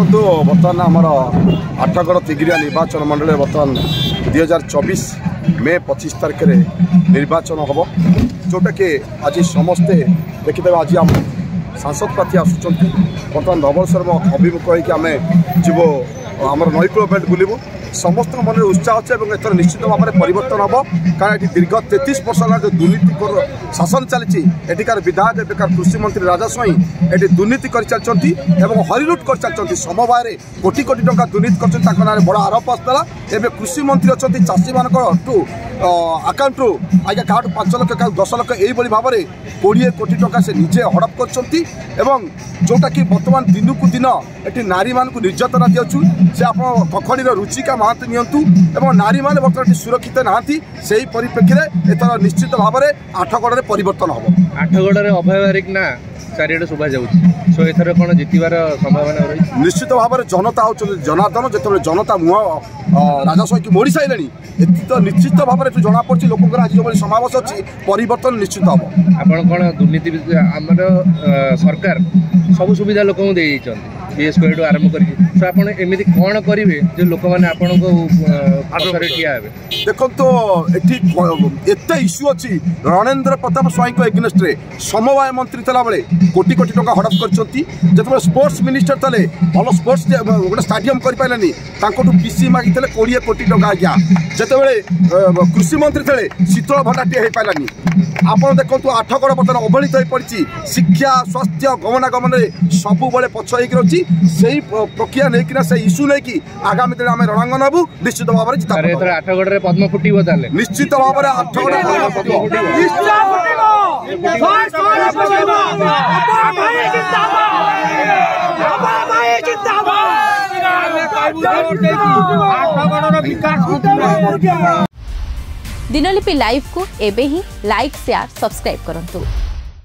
तो बर्तमान आमर आठगड़ तिगिरिया निर्वाचन मंडल बर्तमान 2024 मे 25 तारिख में निर्वाचन हम जोटा कि आज समस्ते देखिदे आज आम सांसद प्रार्थी आसुँच बर्तमान धवलसर अभिमुख होमें जीव आम नईकूल बेल्ट बुलू समस्त मन उत्साह अच्छे एथर निश्चित भाव में परिवर्तन हम कारण ये दीर्घ 33 वर्ष जो दुर्नीति शासन चली एटिकार विधायक एबिकार कृषि मंत्री राजा स्वाई ये दुर्नीति कर चलती हरिलुट कर चलती समवाय कोटी कोटी टंका दुर्नीति कर बड़ आरोप आसला एवं कृषि मंत्री अच्छा चाषी मान आकाउंट रू आज्ञा क्या 5 लाख क्या 10 लाख यही भाव में 20 कोटी टंका से निजे हड़प कर जोटा कि बर्तमान दिन को दिन ये नारी मान निर्यातना दिचु से आप कखड़ी रुचिका महांती नियंतु एवं नारी मैंने बर्तमान सुरक्षित नहांती से ही परिप्रेक्षी में एथर निश्चित भाव में आठगड़ में परिवर्तन हम आठगड़ अभय बारिक ना चारिटे शोभा जाऊँ सो एथर कौन जितबार संभावना रही निश्चित भाव में जनता हो जनार्दन जो जनता मुह राजा स्वाई मोड़ी सारे तो निश्चित भाव में जना पड़ी लोक आज जो समावेश अच्छी परिवर्तन निश्चित हम आप कौन दुर्नीति आमर सरकार सब सुविधा लोक बीएसको आरंभ करमती कौन करेंगे जो लोक मैंने आपको देखो तो एत इश्यू अच्छी रणेन्द्र प्रताप स्वाई एग्नेस्ट समवाय मंत्री था बेले कोटी कोटी टंका हड़प कर स्पोर्ट्स मिनिस्टर थे भल स्पोर्ट्स गोटे स्टाडियम करपारे पीसी मागी 20 कोटी टंका आज्ञा जिते कृषि मंत्री थे शीतल भंडार हो पारानी आप देखो आठगड़ बर्तमान अवहेलित हो पड़ी शिक्षा स्वास्थ्य गमनागमन सब बड़े पछ रही से प्रक्रिया नहीं से इश्यू नहीं आगामी दिन आम रणांगन हबू निश्चित भाव में आठगड़ पद्म फुटो निश्चित भाव में आठगड़ दिनलिपि लाइव को एबे ही लाइक शेयर सब्सक्राइब करंतु।